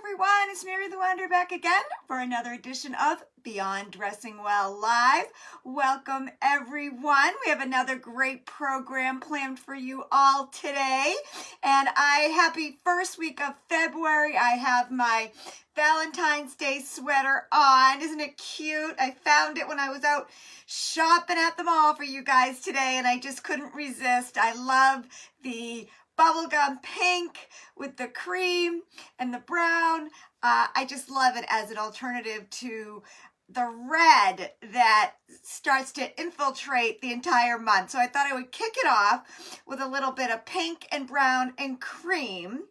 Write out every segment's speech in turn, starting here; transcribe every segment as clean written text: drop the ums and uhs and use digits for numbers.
everyone, it's Mary the Wonder back again for another edition of Beyond Dressing Well Live. Welcome everyone. We have another great program planned for you all today. And happy first week of February. I have my Valentine's Day sweater on. Isn't it cute? I found it when I was out shopping at the mall for you guys today and I just couldn't resist. I love the bubblegum pink with the cream and the brown. I just love it as an alternative to the red that starts to infiltrate the entire month. So I thought I would kick it off with a little bit of pink and brown and cream,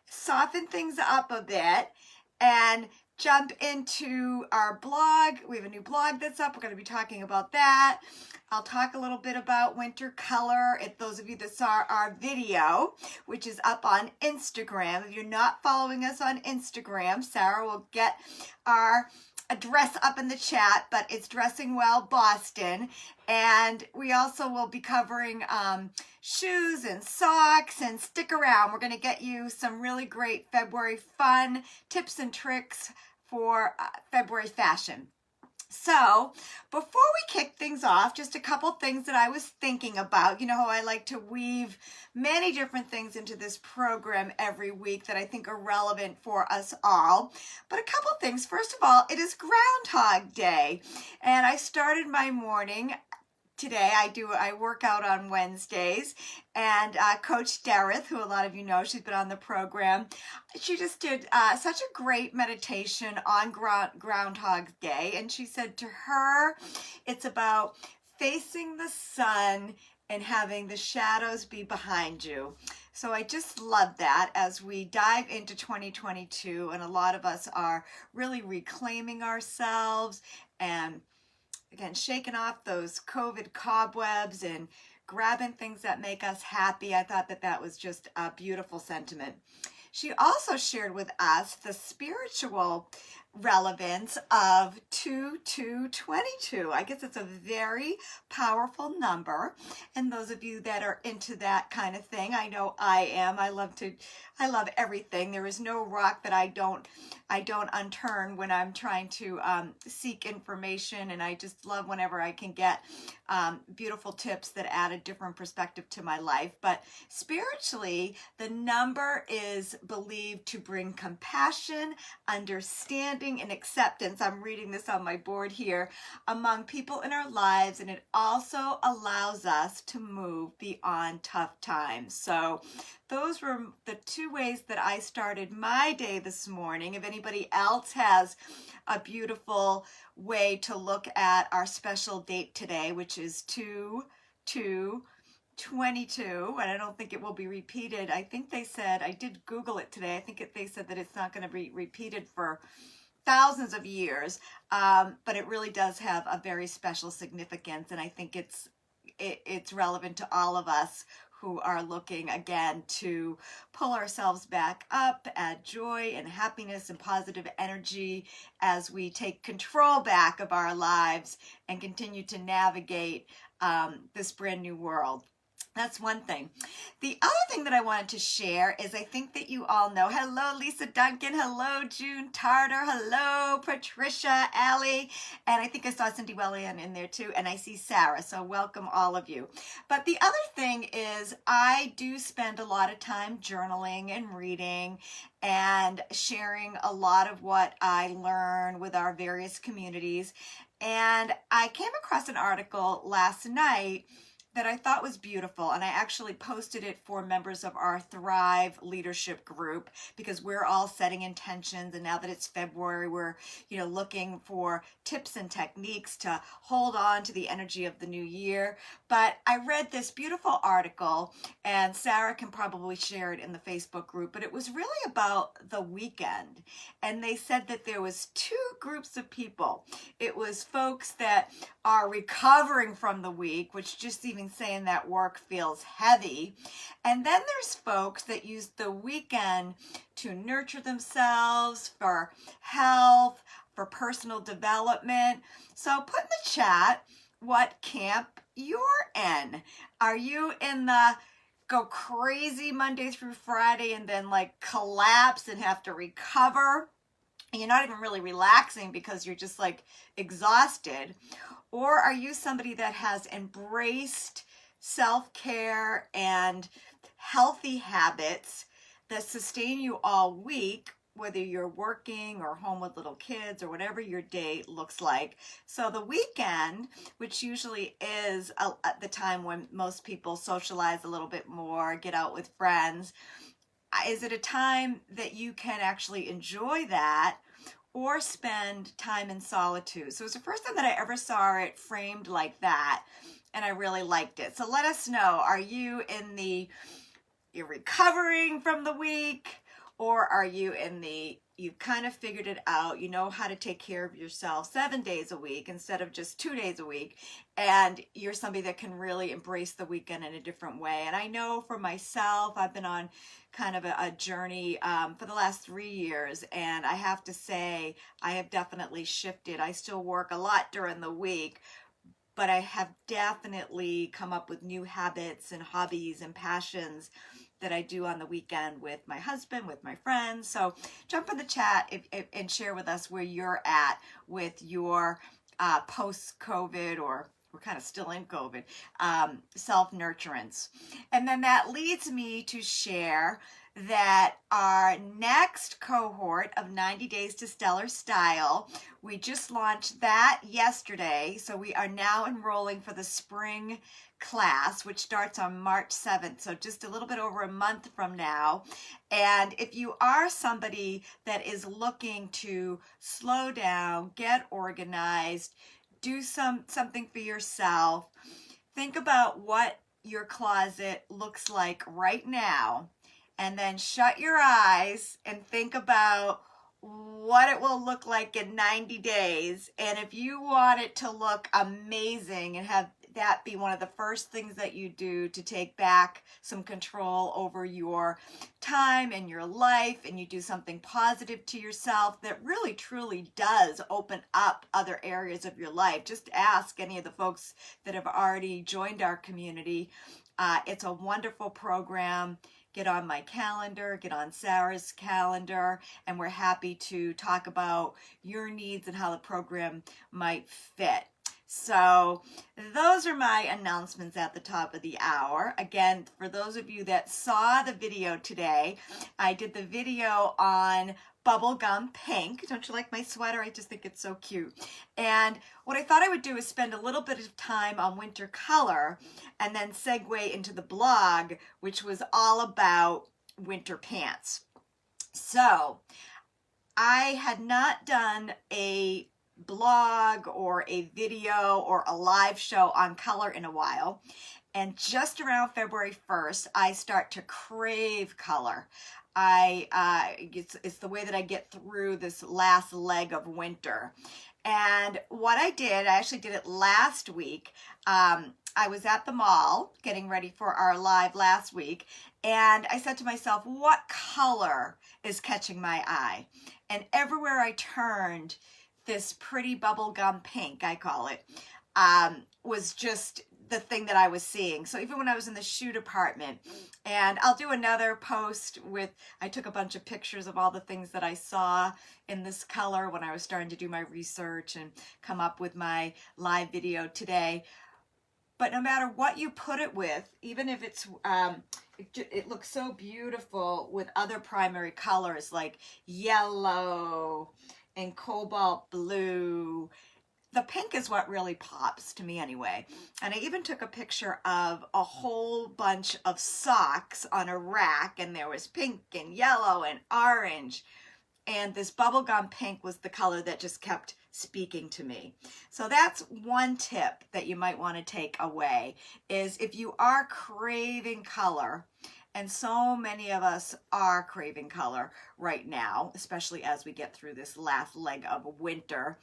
soften things up a bit, and jump into our blog. We have a new blog that's up. We're going to be talking about that. I'll talk a little bit about winter color. If those of you that saw our video, which is up on Instagram, if you're not following us on Instagram, Sarah will get our address up in the chat, but it's Dressing Well Boston. And we also will be covering shoes and socks, and stick around. We're going to get you some really great February fun tips and tricks for February fashion. So before we kick things off, just a couple things that I was thinking about. You know how I like to weave many different things into this program every week that I think are relevant for us all. But a couple things. First of all, it is Groundhog Day, and I started my morning today. I work out on Wednesdays, and Coach Dareth, who a lot of you know, she's been on the program, she just did such a great meditation on Groundhog Day, and she said to her, it's about facing the sun and having the shadows be behind you. So I just love that as we dive into 2022, and a lot of us are really reclaiming ourselves and again, shaking off those COVID cobwebs and grabbing things that make us happy. I thought that was just a beautiful sentiment. She also shared with us the spiritual relevance of 2222. I guess it's a very powerful number, and those of you that are into that kind of thing, I know I am. I love everything. There is no rock that I don't unturn when I'm trying to seek information, and I just love whenever I can get beautiful tips that add a different perspective to my life. But spiritually, the number is believed to bring compassion, understanding, and acceptance. I'm reading this on my board here, among people in our lives, and it also allows us to move beyond tough times. So those were the two ways that I started my day this morning. If anybody else has a beautiful way to look at our special date today, which is 2/2/22, and I don't think it will be repeated. I think they said, I did Google it today, I think they said that it's not going to be repeated for thousands of years, but it really does have a very special significance, and I think it's relevant to all of us who are looking again to pull ourselves back up, add joy and happiness and positive energy as we take control back of our lives and continue to navigate this brand new world. That's one thing. The other thing that I wanted to share is I think that you all know. Hello, Lisa Duncan. Hello, June Tarter. Hello, Patricia, Allie. And I think I saw Cindy Wellian in there too. And I see Sarah. So welcome all of you. But the other thing is I do spend a lot of time journaling and reading and sharing a lot of what I learn with our various communities. And I came across an article last night that I thought was beautiful, and I actually posted it for members of our Thrive leadership group because we're all setting intentions, and now that it's February, we're looking for tips and techniques to hold on to the energy of the new year. But I read this beautiful article, and Sarah can probably share it in the Facebook group, but it was really about the weekend, and they said that there was two groups of people. It was folks that are recovering from the week, which just even saying that work feels heavy. And then there's folks that use the weekend to nurture themselves for health, for personal development. So put in the chat what camp you're in. Are you in the go crazy Monday through Friday and then like collapse and have to recover, and you're not even really relaxing because you're just like exhausted? Or are you somebody that has embraced self-care and healthy habits that sustain you all week, whether you're working or home with little kids or whatever your day looks like? So the weekend, which usually is the time when most people socialize a little bit more, get out with friends, is it a time that you can actually enjoy that or spend time in solitude? So it was the first time that I ever saw it framed like that, and I really liked it. So let us know, are you in the you're recovering from the week, or are you in the you've kind of figured it out, you know how to take care of yourself 7 days a week instead of just 2 days a week, and you're somebody that can really embrace the weekend in a different way? And I know for myself, I've been on kind of a journey for the last 3 years, and I have to say I have definitely shifted. I still work a lot during the week, but I have definitely come up with new habits and hobbies and passions that I do on the weekend with my husband, with my friends. So jump in the chat and share with us where you're at with your post-COVID, or we're kind of still in COVID, self-nurturance. And then that leads me to share that our next cohort of 90 Days to Stellar Style, we just launched that yesterday. So we are now enrolling for the spring class, which starts on March 7th. So just a little bit over a month from now. And if you are somebody that is looking to slow down, get organized, do something for yourself, think about what your closet looks like right now, and then shut your eyes and think about what it will look like in 90 days. And if you want it to look amazing and have that be one of the first things that you do to take back some control over your time and your life, and you do something positive to yourself that really truly does open up other areas of your life. Just ask any of the folks that have already joined our community. It's a wonderful program. Get on my calendar, get on Sarah's calendar, and we're happy to talk about your needs and how the program might fit. So those are my announcements at the top of the hour. Again, for those of you that saw the video today, I did the video on bubblegum pink. Don't you like my sweater? I just think it's so cute. And what I thought I would do is spend a little bit of time on winter color and then segue into the blog, which was all about winter pants. So I had not done a blog or a video or a live show on color in a while, and just around February 1st I start to crave color. It's the way that I get through this last leg of winter. And what I actually did it last week. I was at the mall getting ready for our live last week, and I said to myself, what color is catching my eye? And everywhere I turned, this pretty bubblegum pink, I call it, was just the thing that I was seeing. So even when I was in the shoe department, and I'll do another post with, I took a bunch of pictures of all the things that I saw in this color when I was starting to do my research and come up with my live video today. But no matter what you put it with, even if it's, it looks so beautiful with other primary colors like yellow and cobalt blue, the pink is what really pops to me anyway. And I even took a picture of a whole bunch of socks on a rack, and there was pink and yellow and orange. And this bubblegum pink was the color that just kept speaking to me. So that's one tip that you might want to take away, is if you are craving color, and so many of us are craving color right now, especially as we get through this last leg of winter,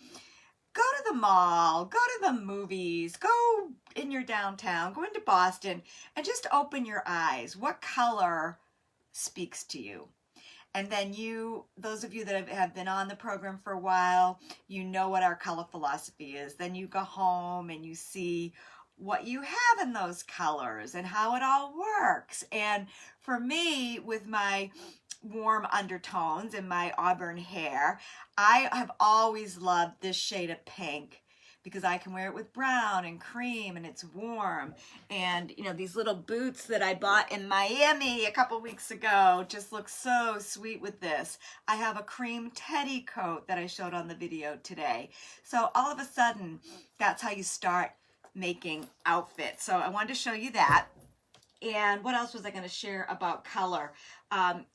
go to the mall, go to the movies, go in your downtown, go into Boston, and just open your eyes. What color speaks to you? And then those of you that have been on the program for a while, you know what our color philosophy is. Then you go home and you see what you have in those colors and how it all works. And for me, with my warm undertones and my auburn hair, I have always loved this shade of pink because I can wear it with brown and cream and it's warm. And you know, these little boots that I bought in Miami a couple weeks ago just look so sweet with this. I have a cream teddy coat that I showed on the video today. So all of a sudden, that's how you start making outfits. So I wanted to show you that. And what else was I going to share about color?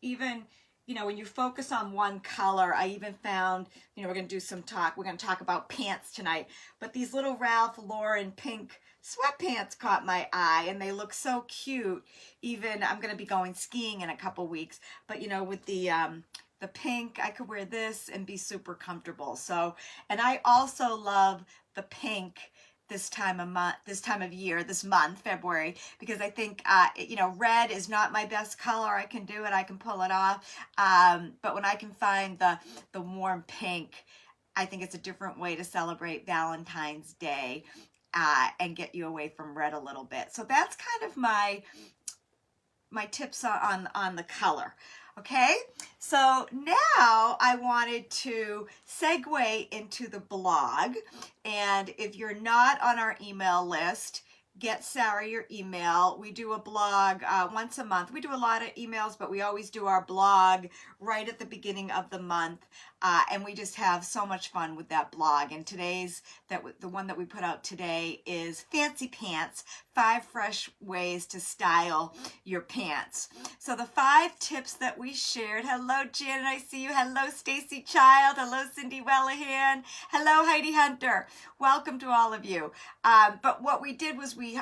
Even, you know, when you focus on one color, I even found, you know, we're going to talk about pants tonight, but these little Ralph Lauren pink sweatpants caught my eye and they look so cute. Even, I'm going to be going skiing in a couple weeks, but you know, with the pink, I could wear this and be super comfortable. So, and I also love the pink this time of year, this month, February, because I think, you know, red is not my best color. I can do it, I can pull it off. But when I can find the warm pink, I think it's a different way to celebrate Valentine's Day and get you away from red a little bit. So that's kind of my tips on the color. Okay, so now I wanted to segue into the blog, and if you're not on our email list, get Sarah your email. We do a blog once a month. We do a lot of emails, but we always do our blog right at the beginning of the month, and we just have so much fun with that blog. And the one that we put out today is Fancy Pants, 5 fresh ways to style your pants. So the 5 tips that we shared. Hello, Janet, I see you. Hello, Stacy Child. Hello, Cindy Wellahan. Hello, Heidi Hunter. Welcome to all of you. But what we did was we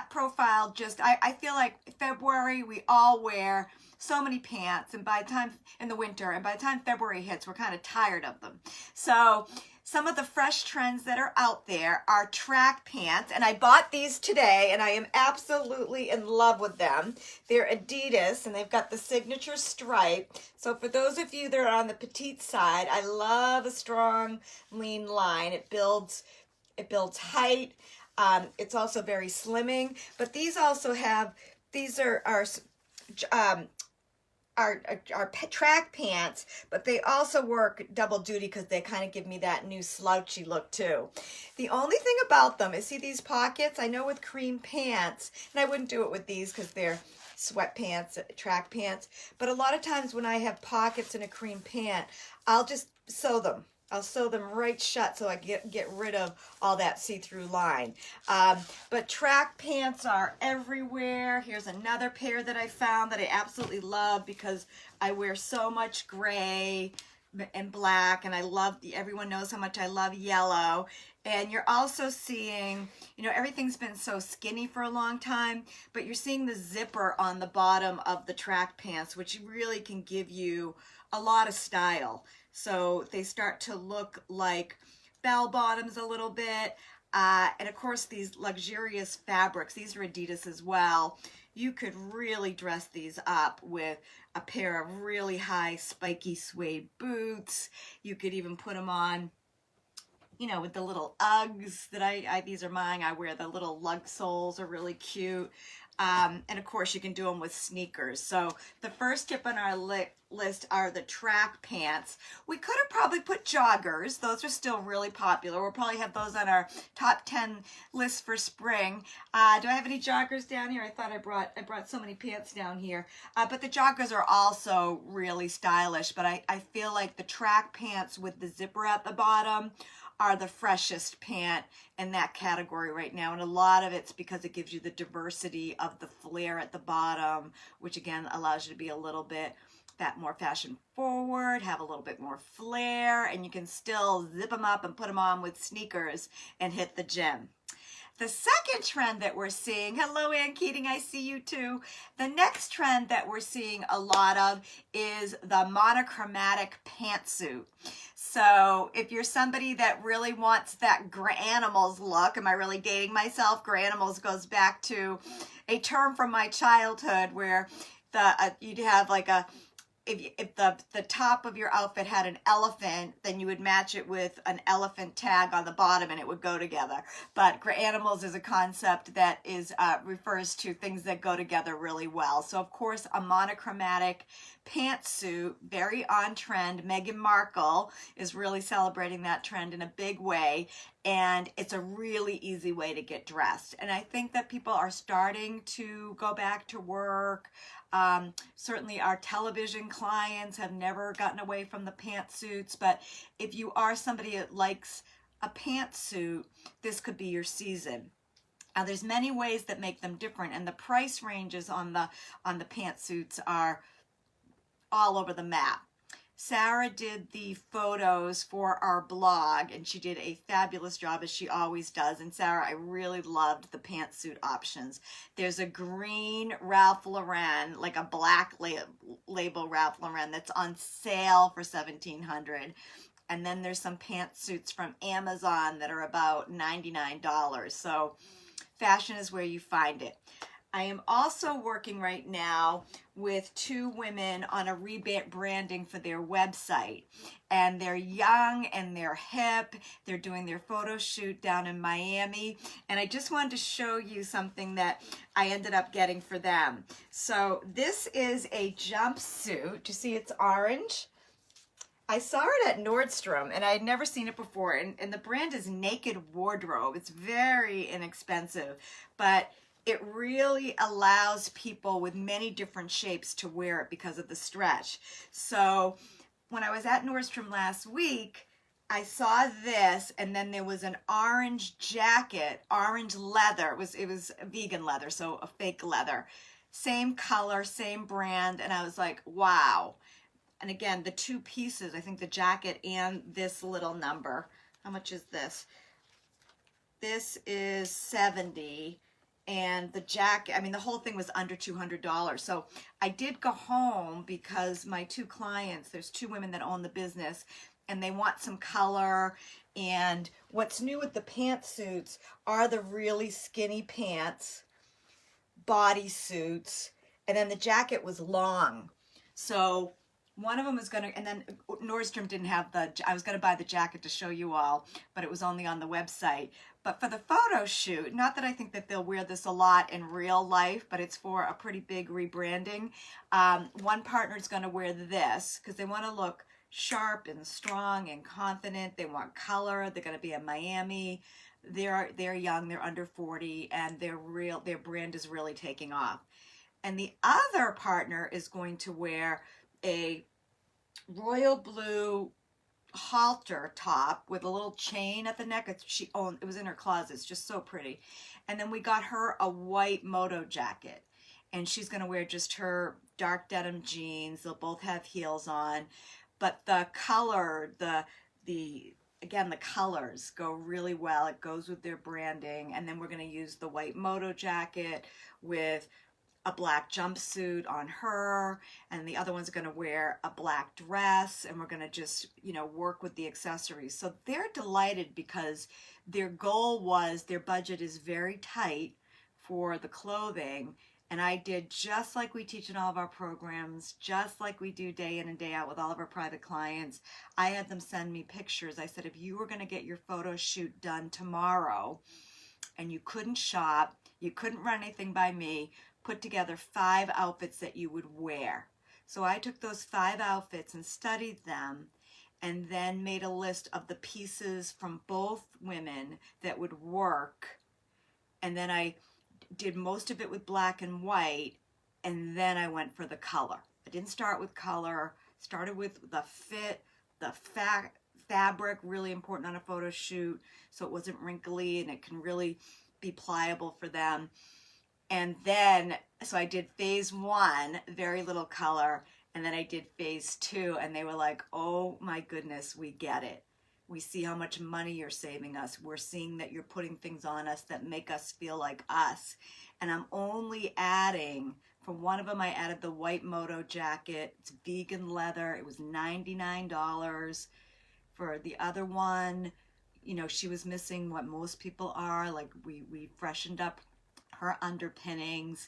profiled just, I feel like February, we all wear so many pants, and by the time in the winter, and by the time February hits, we're kind of tired of them. So some of the fresh trends that are out there are track pants, and I bought these today, and I am absolutely in love with them. They're Adidas, and they've got the signature stripe. So for those of you that are on the petite side, I love a strong, lean line. It builds height. It's also very slimming, but these also have, these are track pants, but they also work double duty because they kind of give me that new slouchy look too. The only thing about them is, see these pockets? I know with cream pants, and I wouldn't do it with these because they're sweatpants, track pants, but a lot of times when I have pockets in a cream pant, I'll just sew them. I'll sew them right shut so I get rid of all that see-through line. But track pants are everywhere. Here's another pair that I found that I absolutely love because I wear so much gray and black, and I love, everyone knows how much I love yellow. And you're also seeing, you know, everything's been so skinny for a long time, but you're seeing the zipper on the bottom of the track pants, which really can give you a lot of style. So they start to look like bell bottoms a little bit. And of course, these luxurious fabrics, these are Adidas as well. You could really dress these up with a pair of really high spiky suede boots. You could even put them on, you know, with the little Uggs that these are mine. I wear the little lug soles, are really cute. And of course you can do them with sneakers. So the first tip on our list are the track pants. We could have probably put joggers. Those are still really popular. We'll probably have those on our top 10 list for spring. Do I have any joggers down here? I thought I brought so many pants down here. But the joggers are also really stylish. But I feel like the track pants with the zipper at the bottom are the freshest pant in that category right now. And a lot of it's because it gives you the diversity of the flare at the bottom, which again allows you to be a little bit more fashion forward, have a little bit more flair, and you can still zip them up and put them on with sneakers and hit the gym. The second trend that we're seeing, hello Ann Keating, I see you too. The next trend that we're seeing a lot of is the monochromatic pantsuit. So if you're somebody that really wants that Animals look, am I really dating myself? Animals goes back to a term from my childhood where you'd have like if the top of your outfit had an elephant, then you would match it with an elephant tag on the bottom and it would go together. But animals is a concept that is refers to things that go together really well. So of course, a monochromatic pantsuit, very on trend. Meghan Markle is really celebrating that trend in a big way, and it's a really easy way to get dressed. And I think that people are starting to go back to work. Certainly our television clients have never gotten away from the pantsuits, but if you are somebody that likes a pantsuit, this could be your season. There's many ways that make them different, and the price ranges on the pantsuits are all over the map. Sarah did the photos for our blog, and she did a fabulous job, as she always does. And Sarah, I really loved the pantsuit options. There's a green Ralph Lauren, like a black label Ralph Lauren, that's on sale for $1,700. And then there's some pantsuits from Amazon that are about $99. So fashion is where you find it. I am also working right now with two women on a rebranding for their website. And they're young and they're hip. They're doing their photo shoot down in Miami. And I just wanted to show you something that I ended up getting for them. So this is a jumpsuit. You see it's orange? I saw it at Nordstrom and I had never seen it before. And the brand is Naked Wardrobe. It's very inexpensive, but it really allows people with many different shapes to wear it because of the stretch. So when I was at Nordstrom last week, I saw this, and then there was an orange jacket, orange leather. It was vegan leather, so a fake leather. Same color, same brand, and I was like, wow. And again, the two pieces, I think the jacket and this little number. How much is this? This is $70. And the jacket, I mean, the whole thing was under $200. So I did go home because my two clients, there's two women that own the business, and they want some color. And what's new with the pantsuits are the really skinny pants, bodysuits, and then the jacket was long. So one of them was going to, and then Nordstrom didn't have I was going to buy the jacket to show you all, but it was only on the website. But for the photo shoot, not that I think that they'll wear this a lot in real life, but it's for a pretty big rebranding. One partner is going to wear this because they want to look sharp and strong and confident. They want color. They're going to be in Miami. They're young. They're under 40, and their brand is really taking off. And the other partner is going to wear a royal blue halter top with a little chain at the neck. It was in her closet. It's just so pretty. And then we got her a white moto jacket, and she's going to wear just her dark denim jeans. They'll both have heels on, but the color, again, the colors go really well. It goes with their branding. And then we're going to use the white moto jacket with a black jumpsuit on her, and the other one's going to wear a black dress, and we're going to just, work with the accessories. So they're delighted because their goal was, their budget is very tight for the clothing, and I did just like we teach in all of our programs, just like we do day in and day out with all of our private clients. I had them send me pictures. I said, if you were going to get your photo shoot done tomorrow and you couldn't shop, you couldn't run anything by me, put together 5 outfits that you would wear. So I took those 5 outfits and studied them, and then made a list of the pieces from both women that would work. And then I did most of it with black and white, and then I went for the color. I didn't start with color, started with the fit, the fabric, really important on a photo shoot, so it wasn't wrinkly and it can really be pliable for them. And then, so I did phase 1, very little color, and then I did phase 2, and they were like, oh my goodness, we get it. We see how much money you're saving us. We're seeing that you're putting things on us that make us feel like us. And I'm only adding, for one of them I added the white moto jacket. It's vegan leather. It was $99. For the other one, she was missing what most people are. Like we freshened up her underpinnings,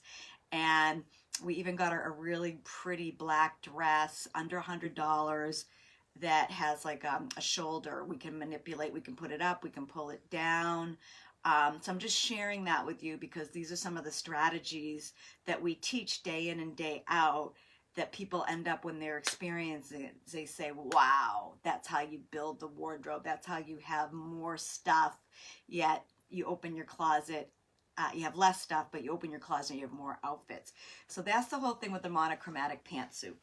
and We even got her a really pretty black dress under $100 that has like a shoulder. We can manipulate, we can put it up, we can pull it down. So I'm just sharing that with you because these are some of the strategies that we teach day in and day out that people end up when they're experiencing it. They say, wow, that's how you build the wardrobe. That's how you have more stuff, yet you open your closet. You have less stuff, but you open your closet and you have more outfits. So that's the whole thing with the monochromatic pantsuit.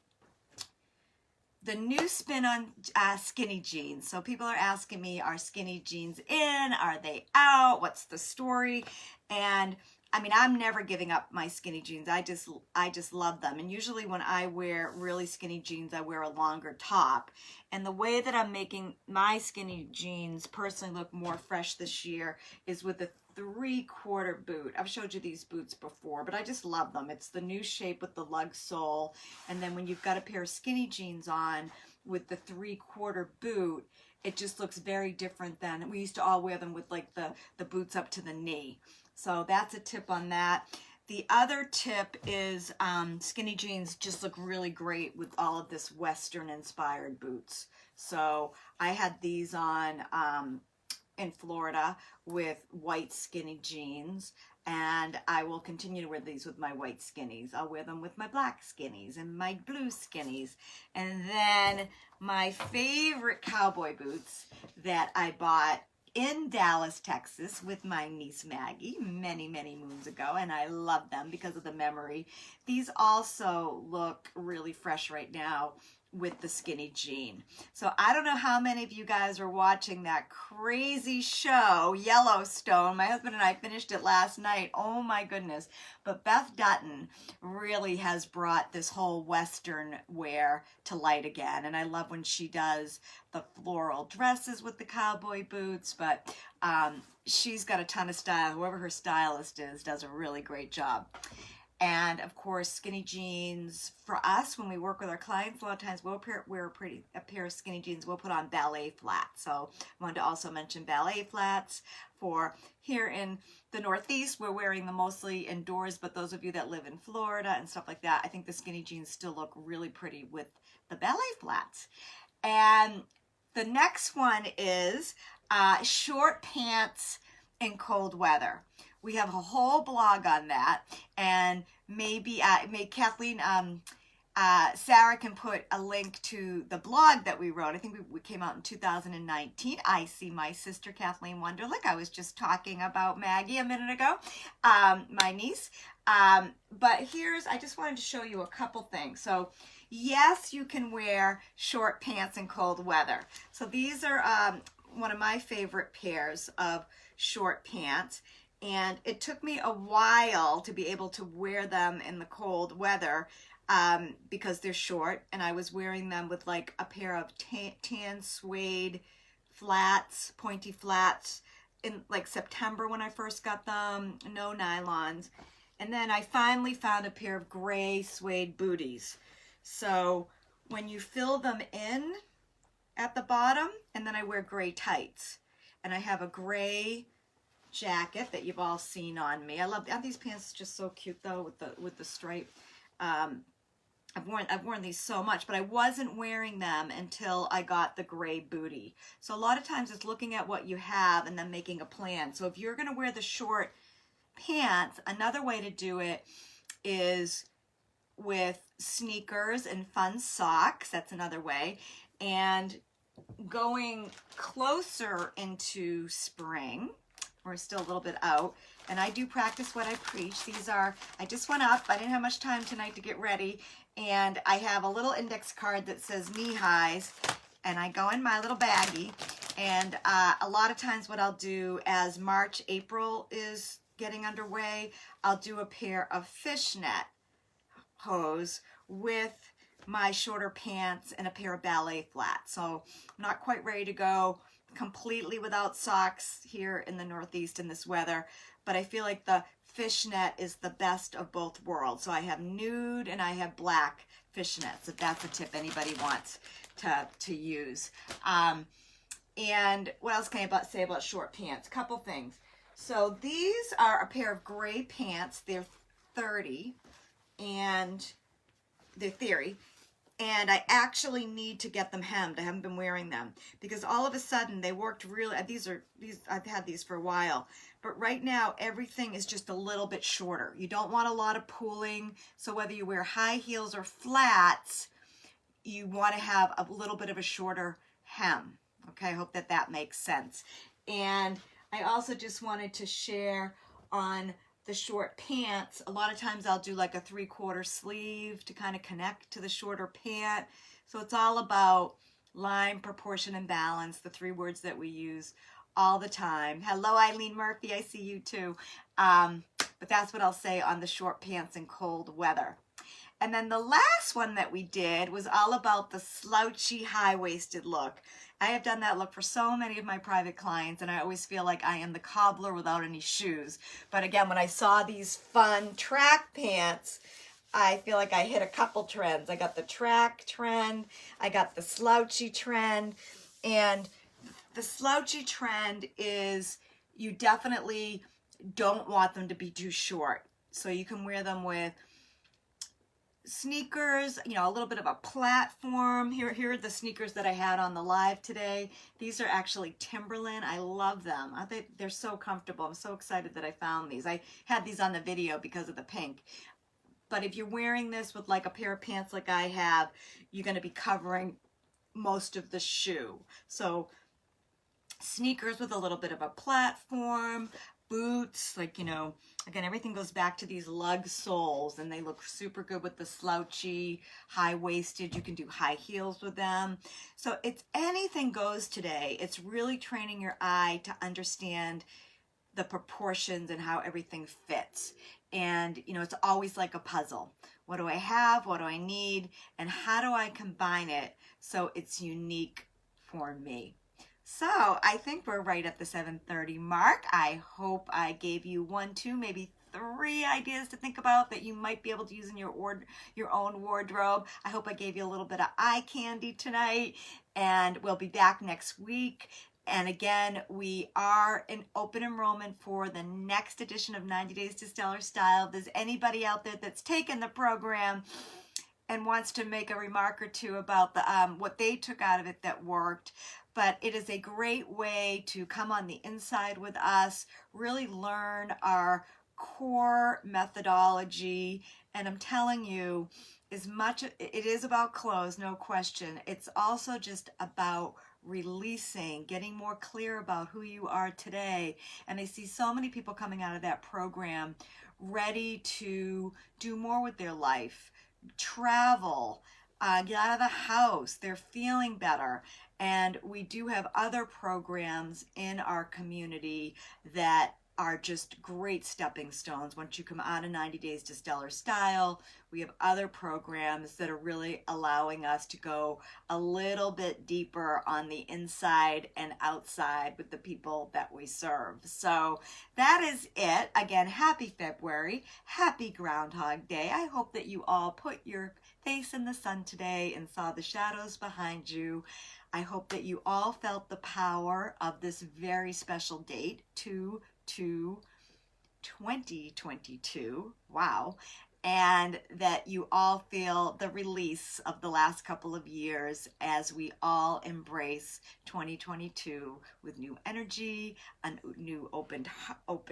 The new spin on skinny jeans. So people are asking me, are skinny jeans in? Are they out? What's the story? And I mean, I'm never giving up my skinny jeans. I just love them. And usually when I wear really skinny jeans, I wear a longer top. And the way that I'm making my skinny jeans personally look more fresh this year is with a 3/4 boot. I've showed you these boots before, but I just love them. It's the new shape with the lug sole. And then when you've got a pair of skinny jeans on with the 3/4 boot, it just looks very different than, we used to all wear them with like the boots up to the knee. So that's a tip on that. The other tip is skinny jeans just look really great with all of this Western inspired boots. So I had these on in Florida with white skinny jeans, and I will continue to wear these with my white skinnies. I'll wear them with my black skinnies and my blue skinnies. And then my favorite cowboy boots that I bought in Dallas, Texas with my niece Maggie many, many moons ago, and I love them because of the memory. These also look really fresh right now with the skinny jean. So I don't know how many of you guys are watching that crazy show, Yellowstone. My husband and I finished it last night. Oh my goodness. But Beth Dutton really has brought this whole Western wear to light again. And I love when she does the floral dresses with the cowboy boots, but she's got a ton of style. Whoever her stylist is does a really great job. And of course, skinny jeans for us, when we work with our clients, a lot of times we'll wear a pair of skinny jeans. We'll put on ballet flats. So I wanted to also mention ballet flats. For here in the Northeast, we're wearing them mostly indoors, but those of you that live in Florida and stuff like that, I think the skinny jeans still look really pretty with the ballet flats. And the next one is short pants in cold weather. We have a whole blog on that, and maybe Kathleen, Sarah can put a link to the blog that we wrote. I think we came out in 2019. I see my sister Kathleen Wunderlich. I was just talking about Maggie a minute ago, my niece. But I just wanted to show you a couple things. So yes, you can wear short pants in cold weather. So these are one of my favorite pairs of short pants. And it took me a while to be able to wear them in the cold weather because they're short. And I was wearing them with like a pair of tan suede flats, pointy flats in like September when I first got them, no nylons. And then I finally found a pair of gray suede booties. So when you fill them in at the bottom, and then I wear gray tights. And I have a gray jacket that you've all seen on me. I love these pants, just so cute though with the stripe. I've worn these so much, but I wasn't wearing them until I got the gray booty. So a lot of times it's looking at what you have and then making a plan. So if you're going to wear the short pants, another way to do it is with sneakers and fun socks. That's another way. And going closer into spring, we're still a little bit out, and I do practice what I preach. These are, I just went up, I didn't have much time tonight to get ready, and I have a little index card that says knee highs, and I go in my little baggie, and a lot of times what I'll do as March, April is getting underway, I'll do a pair of fishnet hose with my shorter pants and a pair of ballet flats. So I'm not quite ready to go completely without socks here in the Northeast in this weather, but I feel like the fishnet is the best of both worlds. So I have nude and I have black fishnets, if that's a tip anybody wants to use. And what else can I say about short pants? A couple things. So these are a pair of gray pants. They're 30. and the theory. And I actually need to get them hemmed. I haven't been wearing them because all of a sudden they worked really, I've had these for a while, but right now everything is just a little bit shorter. You don't want a lot of pooling. So whether you wear high heels or flats, you want to have a little bit of a shorter hem. Okay, I hope that that makes sense. And I also just wanted to share on the short pants. A lot of times I'll do like a 3/4 sleeve to kind of connect to the shorter pant. So it's all about line, proportion, and balance, the 3 words that we use all the time. Hello, Eileen Murphy, I see you too. But that's what I'll say on the short pants in cold weather. And then the last one that we did was all about the slouchy high-waisted look. I have done that look for so many of my private clients, and I always feel like I am the cobbler without any shoes. But again, when I saw these fun track pants, I feel like I hit a couple trends. I got the track trend, I got the slouchy trend, and the slouchy trend is you definitely don't want them to be too short. So you can wear them with sneakers, you know, a little bit of a platform. Here are the sneakers that I had on the live today. These are actually Timberland. I love them. They're so comfortable. I'm so excited that I found these. I had these on the video because of the pink. But if you're wearing this with like a pair of pants like I have, you're going to be covering most of the shoe. So sneakers with a little bit of a platform, boots, like, you know, again, everything goes back to these lug soles, and they look super good with the slouchy, high-waisted. You can do high heels with them. So it's anything goes today. It's really training your eye to understand the proportions and how everything fits. And, you know, it's always like a puzzle. What do I have? What do I need? And how do I combine it so it's unique for me? So I think we're right at the 7:30 mark. I hope I gave you 1, 2, maybe 3 ideas to think about that you might be able to use in your own wardrobe. I hope I gave you a little bit of eye candy tonight, and we'll be back next week. And again, we are in open enrollment for the next edition of 90 Days to Stellar Style. If there's anybody out there that's taken the program and wants to make a remark or two about the what they took out of it that worked. But it is a great way to come on the inside with us, really learn our core methodology. And I'm telling you, as much it is about clothes, no question, it's also just about releasing, getting more clear about who you are today. And I see so many people coming out of that program ready to do more with their life, travel, get out of the house. They're feeling better. And we do have other programs in our community that are just great stepping stones. Once you come out of 90 Days to Stellar Style, we have other programs that are really allowing us to go a little bit deeper on the inside and outside with the people that we serve. So that is it. Again, happy February. Happy Groundhog Day. I hope that you all put your face in the sun today and saw the shadows behind you. I hope that you all felt the power of this very special date, 2/2/2022. Wow. And that you all feel the release of the last couple of years as we all embrace 2022 with new energy, a new open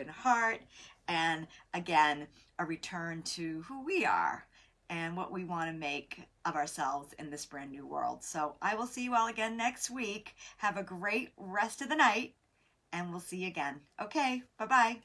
heart, and again, a return to who we are and what we want to make of ourselves in this brand new world. So I will see you all again next week. Have a great rest of the night, and we'll see you again. Okay, bye-bye.